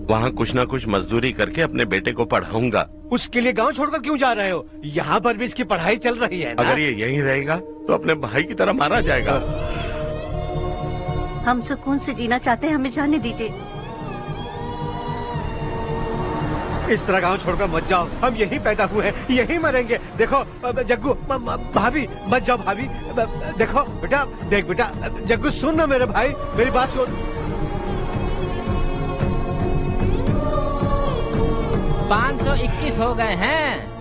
वहाँ कुछ ना कुछ मजदूरी करके अपने बेटे को पढ़ाऊंगा। उसके लिए गांव छोड़कर क्यों जा रहे हो? यहाँ पर भी इसकी पढ़ाई चल रही है ना? अगर ये यहीं रहेगा तो अपने भाई की तरह मारा जाएगा। हम सुकून से जीना चाहते हैं, हमें जाने दीजिए। इस तरह गांव छोड़कर मत जाओ, हम यहीं पैदा हुए हैं, यहीं मरेंगे। देखो जग्गू, भाभी मत जाओ भाभी। देखो बेटा, देख बेटा, जग्गू सुन ना मेरे भाई, मेरी बात सुन। 521 हो गए हैं।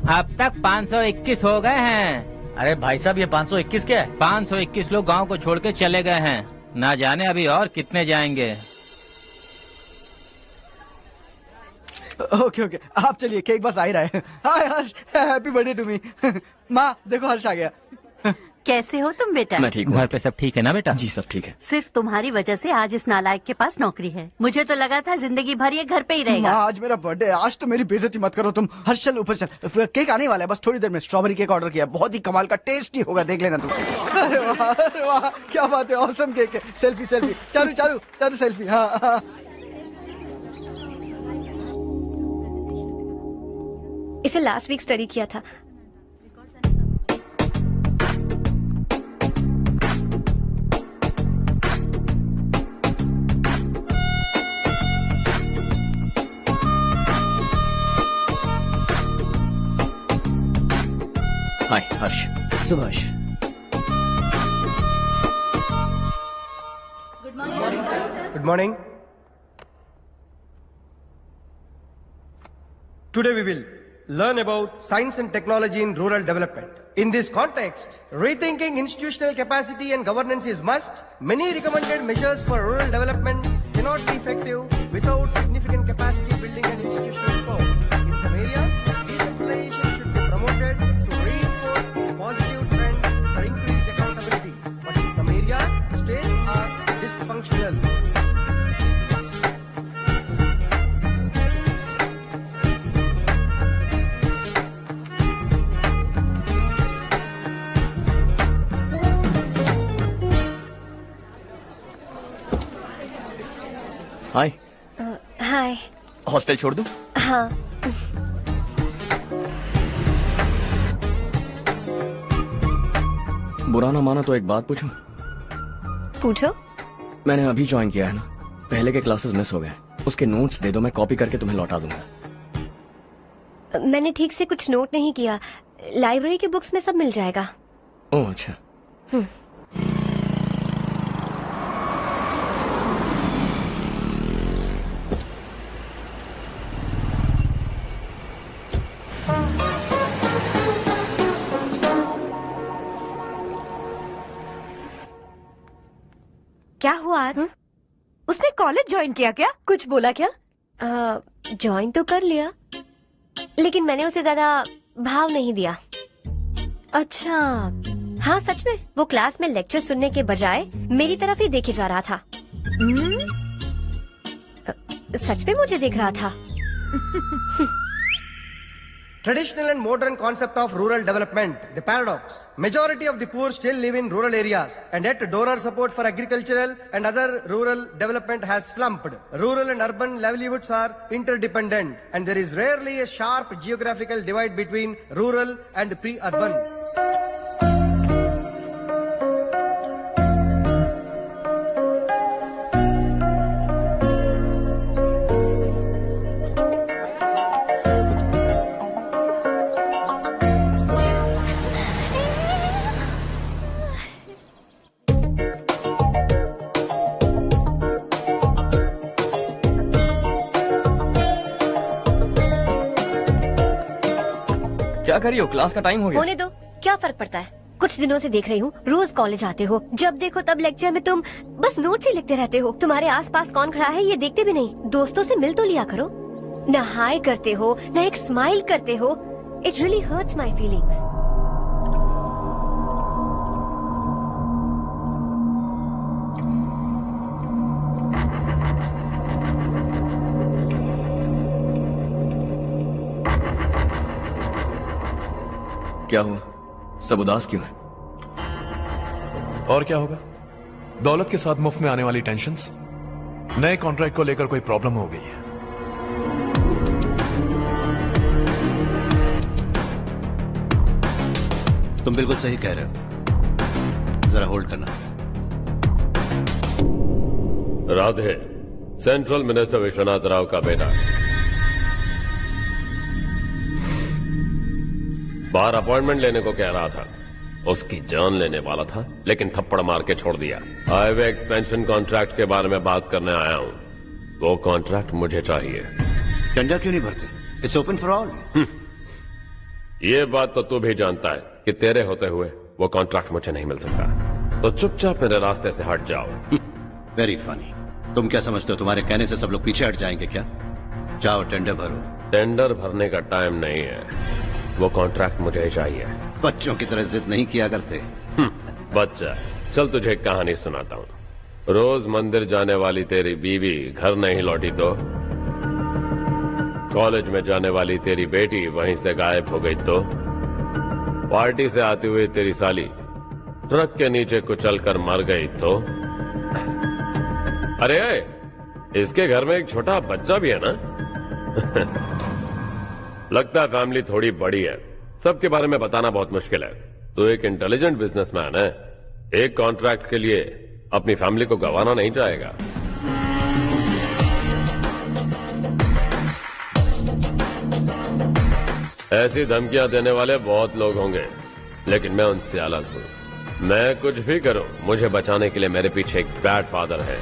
अब तक 521 हो गए हैं। अरे भाई साहब, ये 521 क्या है? 521 लोग गांव को छोड़ के चले गए हैं। ना जाने अभी और कितने जाएंगे। ओके ओके, आप चलिए, केक बस आ ही रहा है। हाय हर्ष, हैप्पी बर्थडे टू मी। माँ देखो, हर्ष आ गया। कैसे हो तुम बेटा? मैं ठीक हूँ। घर पे सब ठीक है ना बेटा? जी सब ठीक है। सिर्फ तुम्हारी वजह से आज इस नालायक के पास नौकरी है। मुझे तो लगा था जिंदगी भर ये घर पे ही रहेगा। माँ आज मेरा बर्थडे है, आज तो मेरी बेइज्जती मत करो तुम। हर्ष चल ऊपर चल, केक आने वाला है, बस थोड़ी देर में। स्ट्रॉबेरी केक ऑर्डर किया, बहुत ही कमाल का टेस्टी होगा, देख लेना तू। अरे वाह, क्या बात है, ऑसम केक है। सेल्फी सेल्फी, चालू चालू चालू सेल्फी। हाँ। इसे लास्ट वीक स्टडी किया था। हाय हर्ष। Subhash. Good morning. Today we will learn about science and technology in rural development. In this context, rethinking institutional capacity and governance is must. Many recommended measures for rural development cannot be effective without significant capacity building and institutional support. In some areas, decentralization should be promoted to reinforce positive trend for increased accountability. But in some areas, states are dysfunctional. Hi. Hi. Hostel छोड़ दूं? हाँ। बुरा ना माना तो एक बात पूछूं? पूछो। मैंने अभी ज्वाइन किया है ना, पहले के क्लासेस मिस हो गए। उसके नोट्स दे दो, मैं कॉपी करके तुम्हें लौटा दूंगा। मैंने ठीक से कुछ नोट नहीं किया, लाइब्रेरी के बुक्स में सब मिल जाएगा। ओह अच्छा। क्या हुआ आज? उसने कॉलेज ज्वाइन किया क्या? कुछ बोला क्या? ज्वाइन तो कर लिया, लेकिन मैंने उसे ज्यादा भाव नहीं दिया। अच्छा। हाँ सच में, वो क्लास में लेक्चर सुनने के बजाय मेरी तरफ ही देखे जा रहा था। सच में मुझे देख रहा था। Traditional and modern concept of rural development, the paradox. Majority of the poor still live in rural areas, and yet donor support for agricultural and other rural development has slumped. Rural and urban livelihoods are interdependent, and there is rarely a sharp geographical divide between rural and pre-urban. क्या कर रही हो? Class का time हो गया। होने दो, क्या फर्क पड़ता है। कुछ दिनों से देख रही हूँ, रोज कॉलेज आते हो, जब देखो तब लेक्चर में तुम बस नोट्स ही लिखते रहते हो। तुम्हारे आसपास कौन खड़ा है ये देखते भी नहीं। दोस्तों से मिल तो लिया करो। न हाय करते हो, न एक स्माइल करते हो। It really hurts my feelings. क्या हुआ? सब उदास क्यों है? और क्या होगा? दौलत के साथ मुफ्त में आने वाली टेंशन्स। नए कॉन्ट्रैक्ट को लेकर कोई प्रॉब्लम हो गई है। तुम बिल्कुल सही कह रहे हो, जरा होल्ड करना। राधे सेंट्रल मिनिस्टर विश्वनाथ राव का बेटा बाहर अपॉइंटमेंट लेने को कह रहा था। उसकी जान लेने वाला था, लेकिन थप्पड़ मार के छोड़ दिया। हाईवे एक्सपेंशन कॉन्ट्रैक्ट के बारे में बात करने आया हूं। वो कॉन्ट्रैक्ट मुझे चाहिए। टेंडर क्यों नहीं भरते? It's open for all. ये बात तो तू भी जानता है कि तेरे होते हुए वो कॉन्ट्रैक्ट मुझे नहीं मिल सकता। तो चुपचाप मेरे रास्ते से हट जाओ। Very funny. तुम क्या समझते हो तुम्हारे कहने से सब लोग पीछे हट जाएंगे क्या? जाओ टेंडर भरो। टेंडर भरने का टाइम नहीं है, वो कॉन्ट्रैक्ट मुझे चाहिए। बच्चों की तरह जिद नहीं किया करते। बच्चा, चल तुझे एक कहानी सुनाता हूँ। रोज मंदिर जाने वाली तेरी बीवी घर नहीं लौटी तो कॉलेज में जाने वाली तेरी बेटी वहीं से गायब हो गई तो पार्टी से आती हुई तेरी साली ट्रक के नीचे कुचल कर मर गई तो अरे इसके घर में एक छोटा बच्चा भी है ना। लगता है फैमिली थोड़ी बड़ी है, सबके बारे में बताना बहुत मुश्किल है। तो एक इंटेलिजेंट बिजनेसमैन है, एक कॉन्ट्रैक्ट के लिए अपनी फैमिली को गंवाना नहीं चाहेगा। ऐसी धमकियां देने वाले बहुत लोग होंगे, लेकिन मैं उनसे अलग हूं। मैं कुछ भी करूं, मुझे बचाने के लिए मेरे पीछे एक बैड फादर है।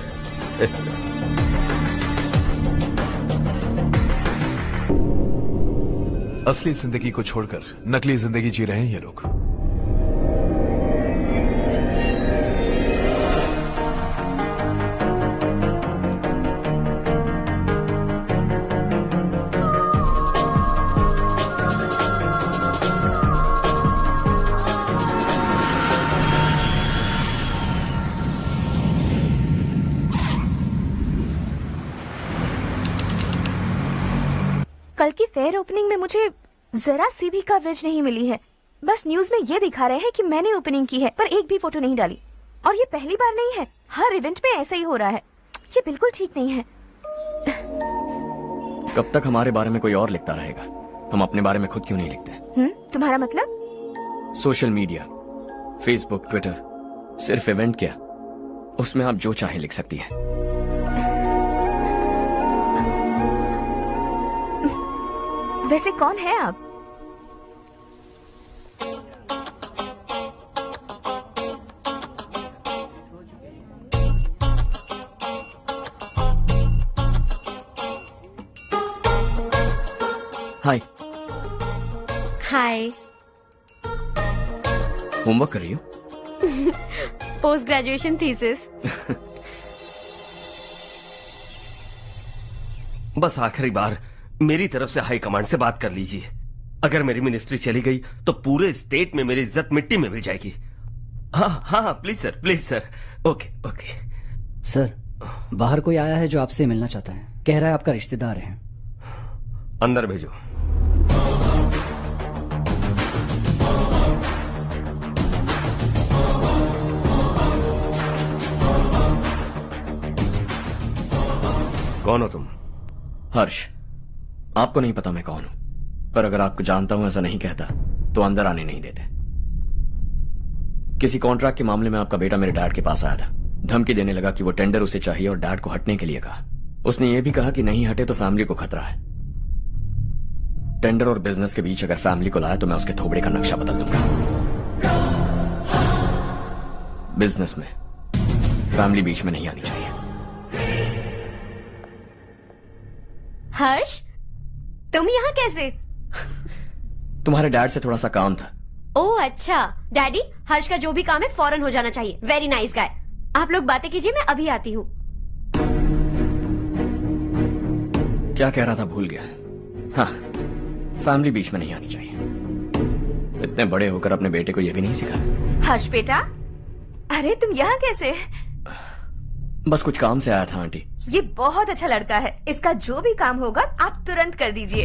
असली जिंदगी को छोड़कर नकली जिंदगी जी रहे हैं ये लोग। कल की फेयर ओपनिंग में मुझे जरा सी भी कवरेज नहीं मिली है। बस न्यूज में ये दिखा रहे हैं कि मैंने ओपनिंग की है, पर एक भी फोटो नहीं डाली। और ये पहली बार नहीं है, हर इवेंट में ऐसा ही हो रहा है। ये बिल्कुल ठीक नहीं है। कब तक हमारे बारे में कोई और लिखता रहेगा? हम अपने बारे में खुद क्यों नहीं लिखते? तुम्हारा मतलब? सोशल मीडिया, फेसबुक, ट्विटर, सिर्फ इवेंट क्या, उसमें आप जो चाहे लिख सकती हैं। वैसे कौन है आप? हाय। हाय। होमवर्क कर रही हो? Post graduation thesis. बस आखिरी बार मेरी तरफ से हाई कमांड से बात कर लीजिए। अगर मेरी मिनिस्ट्री चली गई तो पूरे स्टेट में मेरी इज्जत मिट्टी में मिल जाएगी। हाँ हाँ please sir, please sir. Okay okay sir, बाहर कोई आया है जो आपसे मिलना चाहता है। कह रहा है आपका रिश्तेदार है। अंदर भेजो। कौन हो तुम? हर्ष। आपको नहीं पता मैं कौन हूं, पर अगर आपको जानता हूं ऐसा नहीं कहता तो अंदर आने नहीं देते। किसी कॉन्ट्रैक्ट के मामले में आपका बेटा मेरे डैड के पास आया था। धमकी देने लगा कि वो टेंडर उसे चाहिए और डैड को हटने के लिए कहा। उसने ये भी कहा कि नहीं हटे तो फैमिली को खतरा है। टेंडर और बिजनेस के बीच अगर फैमिली को लाया तो मैं उसके थोबड़े का नक्शा बदल दूंगा। बिजनेस में फैमिली बीच में नहीं आनी चाहिए। हर्ष, तुम यहाँ कैसे? तुम्हारे डैड से थोड़ा सा काम था। ओह अच्छा। डैडी, हर्ष का जो भी काम है फौरन हो जाना चाहिए। Very nice guy. आप लोग बातें कीजिए, मैं अभी आती हूँ। क्या कह रहा था भूल गया। हाँ, फैमिली बीच में नहीं आनी चाहिए। इतने बड़े होकर अपने बेटे को यह भी नहीं सिखाया। हर्ष बेटा, अरे तुम यहाँ कैसे? बस कुछ काम से आया था आंटी। ये बहुत अच्छा लड़का है। इसका जो भी काम होगा आप तुरंत कर दीजिए।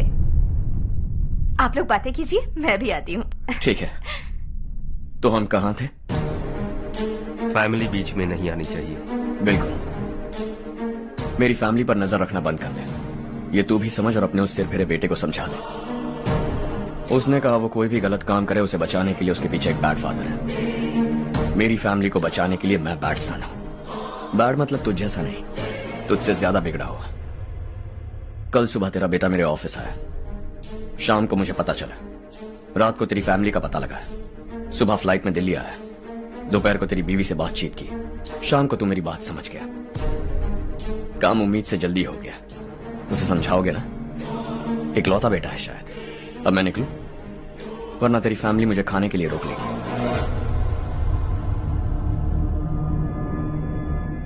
आप लोग बातें कीजिए, मैं भी आती हूँ। ठीक है। तो हम कहाँ थे? फैमिली बीच में नहीं आनी चाहिए। बिल्कुल। मेरी फैमिली पर नजर रखना बंद कर दे। ये तू भी समझ और अपने उस सिर फिरे बेटे को समझा दे। उसने कहा वो कोई भी गलत काम करे उसे बचाने के लिए उसके पीछे एक बैड फादर है। मेरी फैमिली को बचाने के लिए मैं बैड सन हूं। बैड मतलब तुझ जैसा नहीं, तुझसे ज्यादा बिगड़ा हुआ। कल सुबह तेरा बेटा मेरे ऑफिस आया, शाम को मुझे पता चला, रात को तेरी फैमिली का पता लगा, सुबह फ्लाइट में दिल्ली आया, दोपहर को तेरी बीवी से बातचीत की, शाम को तू मेरी बात समझ गया। काम उम्मीद से जल्दी हो गया। उसे समझाओगे ना? इकलौता बेटा है शायद। अब मैं निकलूं, वरना तेरी फैमिली मुझे खाने के लिए रोक लेगी।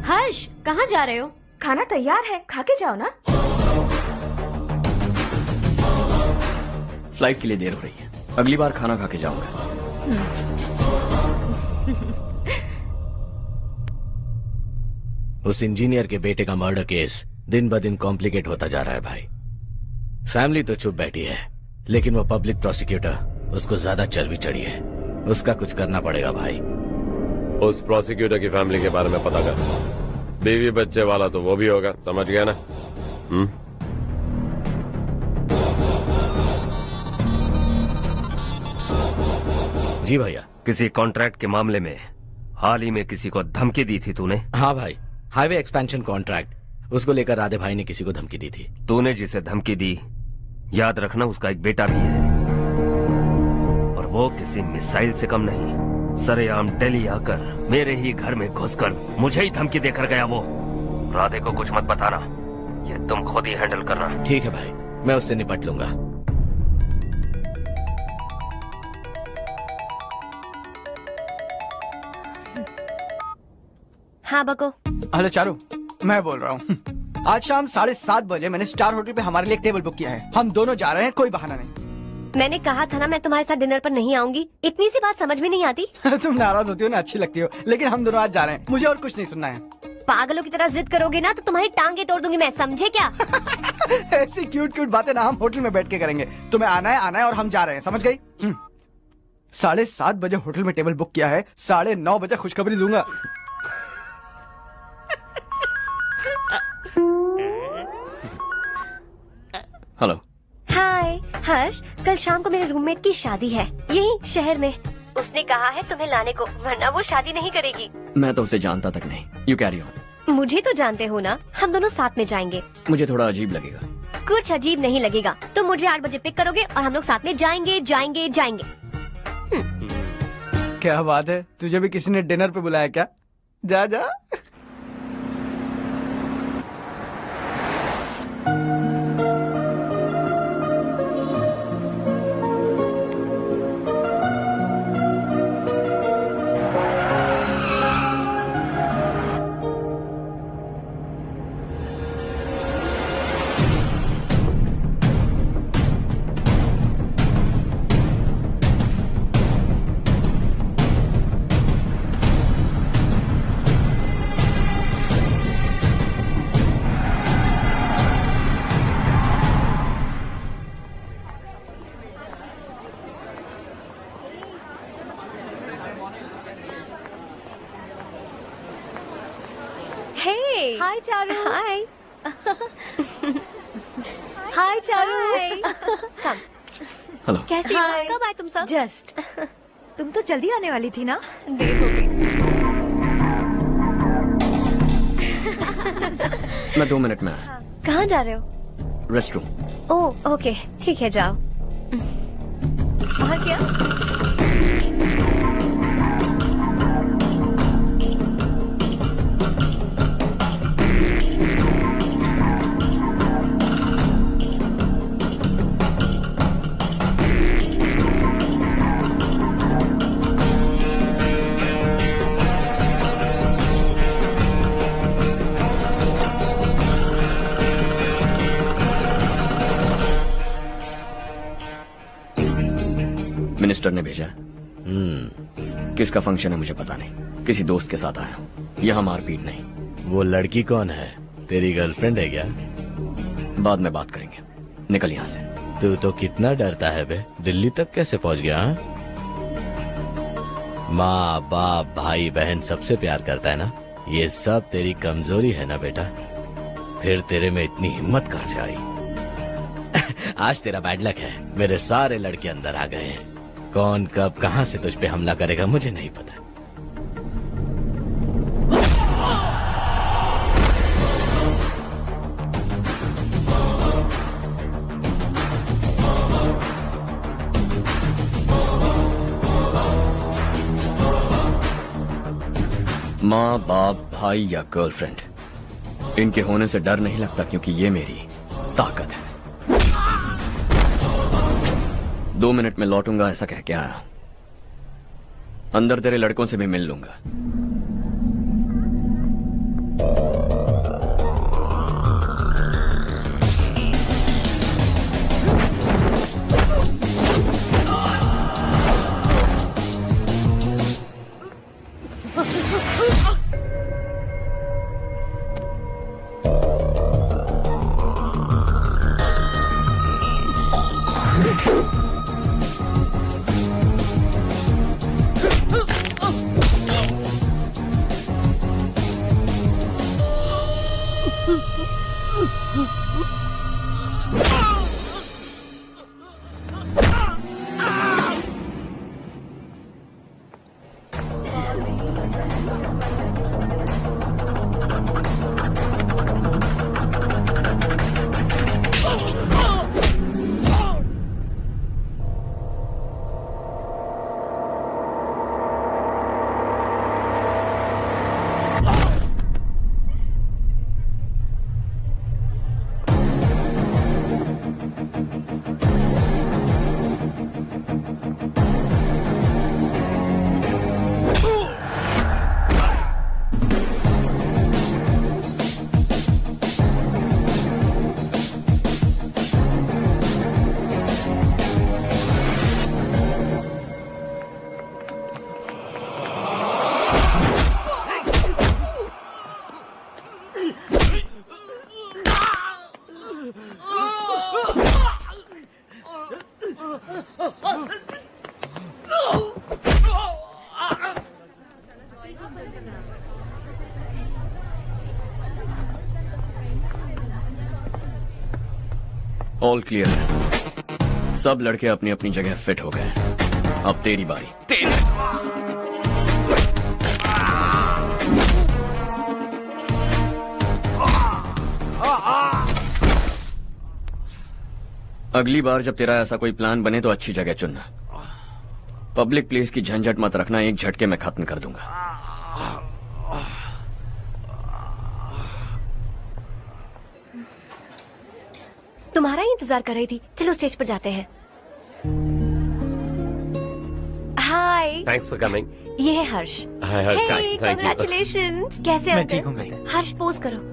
हर्ष, कहाँ जा रहे हो? खाना तैयार है, खा के जाओ ना। फ्लाइट के लिए देर हो रही है, अगली बार खाना खा के जाऊंगा। उस इंजीनियर के बेटे का मर्डर केस दिन ब दिन कॉम्प्लिकेट होता जा रहा है भाई। फैमिली तो चुप बैठी है, लेकिन वो पब्लिक प्रोसिक्यूटर, उसको ज्यादा चर्बी चढ़ी है। उसका कुछ करना पड़ेगा भाई। उस प्रोसिक्यूटर की फैमिली के बारे में पता कर। बीवी बच्चे वाला तो वो भी होगा, समझ गया ना? जी भैया। किसी कॉन्ट्रैक्ट के मामले में हाल ही में किसी को धमकी दी थी तूने? हाँ भाई, हाईवे एक्सपेंशन कॉन्ट्रैक्ट, उसको लेकर राधे भाई ने किसी को धमकी दी थी। तूने जिसे धमकी दी, याद रखना उसका एक बेटा भी है, और वो किसी मिसाइल से कम नहीं। सरेआम दिल्ली आकर मेरे ही घर में घुसकर मुझे ही धमकी देकर गया वो। राधे को कुछ मत बताना, ये तुम खुद ही हैंडल करना। ठीक है भाई, मैं उससे निपट लूंगा। हाँ बको। हेलो चारू, मैं बोल रहा हूँ। आज शाम 7:30 बजे मैंने स्टार होटल पे हमारे लिए एक टेबल बुक किया है। हम दोनों जा रहे हैं, कोई बहाना नहीं। मैंने कहा था ना मैं तुम्हारे साथ डिनर पर नहीं आऊंगी। इतनी सी बात समझ में नहीं आती? तुम नाराज होती हो ना, अच्छी लगती हो, लेकिन हम दोनों आज जा रहे हैं। मुझे और कुछ नहीं सुनना है। पागलों की तरह जिद करोगे ना तो तुम्हारी टांगे तोड़ दूंगी मैं, समझे क्या? ऐसी क्यूट क्यूट बातें ना हम होटल में बैठ के करेंगे। तुम्हें आना है और हम जा रहे हैं, समझ गई? 7:30 बजे होटल में टेबल बुक किया है, 9:30 बजे खुशखबरी दूंगा। हेलो। हाय हर्ष, कल शाम को मेरे रूममेट की शादी है यही शहर में। उसने कहा है तुम्हें लाने को, वरना वो शादी नहीं करेगी। मैं तो उसे जानता तक नहीं। You carry on. मुझे तो जानते हो ना, हम दोनों साथ में जाएंगे। मुझे थोड़ा अजीब लगेगा। कुछ अजीब नहीं लगेगा। तुम मुझे 8 बजे पिक करोगे और हम लोग साथ में जाएंगे जाएंगे जाएंगे। क्या बात है, तुझे भी किसी ने डिनर पे बुलाया क्या? जा जा। हाय चारू। हाय। हाय चारू। हेलो। कैसी हो? कब आए तुम सब? जस्ट। तुम तो जल्दी आने वाली थी ना? देर हो गई। मैं 2 मिनट में आया। कहाँ जा रहे हो? Rest room. ओह ओके, ठीक है जाओ। और क्या? मिनिस्टर ने भेजा। किसका फंक्शन है मुझे पता नहीं, किसी दोस्त के साथ आया हूँ। यहाँ मारपीट नहीं। वो लड़की कौन है? तेरी गर्लफ्रेंड है क्या? बाद में बात करेंगे, निकल यहाँ से। तू तो कितना डरता है बे, दिल्ली तक कैसे पहुँच गया? माँ बाप भाई बहन सबसे प्यार करता है ना, ये सब तेरी कमजोरी है ना बेटा। फिर तेरे में इतनी हिम्मत कहाँ से आई? आज तेरा बैड लक है, मेरे सारे लड़के अंदर आ गए हैं। कौन कब कहाँ से तुझ पे हमला करेगा मुझे नहीं पता। माँ बाप भाई या गर्लफ्रेंड, इनके होने से डर नहीं लगता, क्योंकि ये मेरी ताकत है। 2 मिनट में लौटूंगा ऐसा कह के आया। अंदर तेरे लड़कों से भी मिल लूंगा। ऑल क्लियर है। सब लड़के अपनी अपनी जगह फिट हो गए। अब तेरी बारी। अगली बार जब तेरा ऐसा कोई प्लान बने तो अच्छी जगह चुनना। पब्लिक प्लेस की झंझट मत रखना, एक झटके में खत्म कर दूंगा। तुम्हारा ही इंतजार कर रही थी। चलो स्टेज पर जाते हैं। हाय। Thanks for coming. ये है हर्ष। हाय हर्ष। कांग्रेचुलेशंस। कैसे मैं अंकल? ठीक हूँ बेटा। हर्ष पोज करो।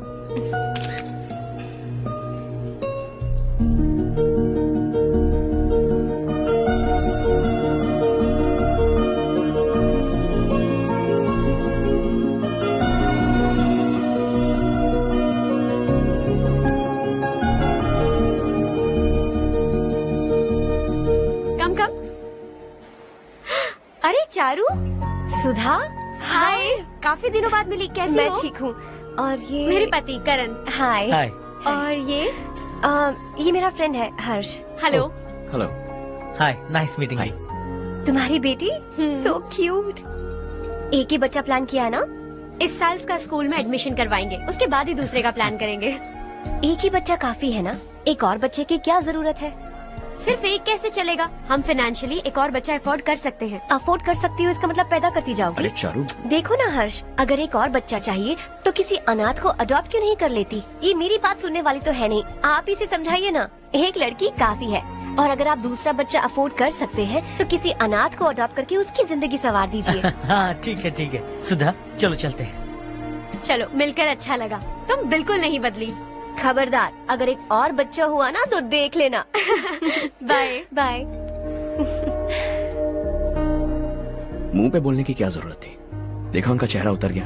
अरे चारू। सुधा। हाय। काफी दिनों बाद मिली, कैसी मैं हो? ठीक हूँ। और ये मेरे पति करण। हाय। हाय। और ये मेरा फ्रेंड है Harsh. Hello. Hello. Hi, nice meeting you. तुम्हारी बेटी सो क्यूट। एक ही बच्चा प्लान किया है ना? इस साल इसका स्कूल में एडमिशन करवाएंगे, उसके बाद ही दूसरे का प्लान करेंगे। एक ही बच्चा काफी है ना? एक और बच्चे की क्या जरूरत है? सिर्फ एक कैसे चलेगा? हम फाइनेंशियली एक और बच्चा अफोर्ड कर सकते हैं। अफोर्ड कर सकती हो इसका मतलब पैदा करती जाओगी? अरे चारू। देखो ना हर्ष, अगर एक और बच्चा चाहिए तो किसी अनाथ को अडॉप्ट क्यों नहीं कर लेती? ये मेरी बात सुनने वाली तो है नहीं, आप ही से समझाइए ना। एक लड़की काफी है, और अगर आप दूसरा बच्चा अफोर्ड कर सकते हैं तो किसी अनाथ को अडॉप्ट करके उसकी जिंदगी संवार दीजिए। हाँ ठीक है सुधा, चलो चलते हैं। चलो, मिलकर अच्छा लगा। तुम बिल्कुल नहीं बदली। खबरदार, अगर एक और बच्चा हुआ ना तो देख लेना। Bye bye. मुंह पे बोलने की क्या जरूरत थी? देखा उनका चेहरा उतर गया।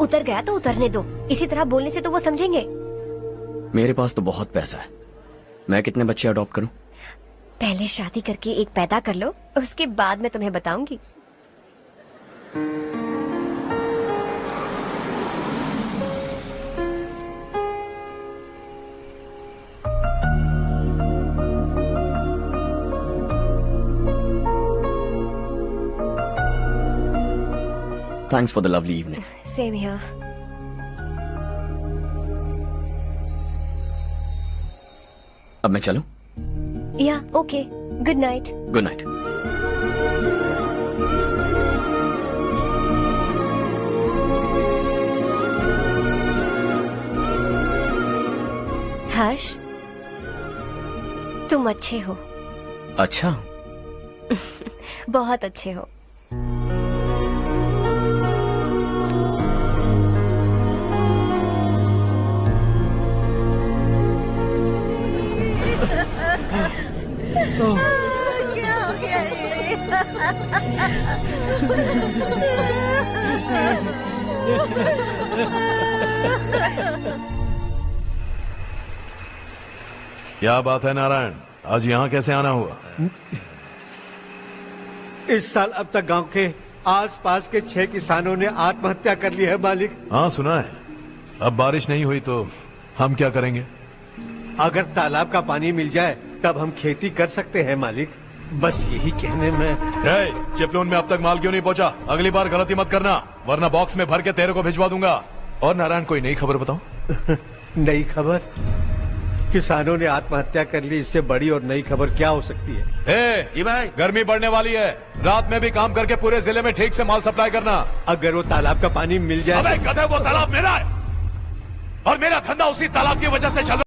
उतर गया तो उतरने दो, इसी तरह बोलने से तो वो समझेंगे। मेरे पास तो बहुत पैसा है, मैं कितने बच्चे अडॉप्ट करूं? पहले शादी करके एक पैदा कर लो, उसके बाद मैं तुम्हें बताऊंगी। Thanks for the lovely evening. Same here. अब मैं चलूं? Yeah, okay. Good night. Good night. हर्ष, तुम अच्छे हो। अच्छा। बहुत अच्छे हो। क्या हो गया क्या बात है नारायण, आज यहाँ कैसे आना हुआ? इस साल अब तक गांव के आसपास के 6 किसानों ने आत्महत्या कर ली है मालिक। हाँ सुना है। अब बारिश नहीं हुई तो हम क्या करेंगे? अगर तालाब का पानी मिल जाए तब हम खेती कर सकते हैं मालिक। बस यही कहने में। चिपलून में अब तक माल क्यों नहीं पहुंचा? अगली बार गलती मत करना, वरना बॉक्स में भर के तेरे को भिजवा दूंगा। और नारायण, कोई नई खबर बताओ। नई खबर? किसानों ने आत्महत्या कर ली, इससे बड़ी और नई खबर क्या हो सकती है? जी भाई, गर्मी बढ़ने वाली है, रात में भी काम करके पूरे जिले में ठीक से माल सप्लाई करना। अगर वो तालाब का पानी मिल जाए। अबे गधे, वो तालाब मेरा है और मेरा धंधा उसी तालाब की वजह से चल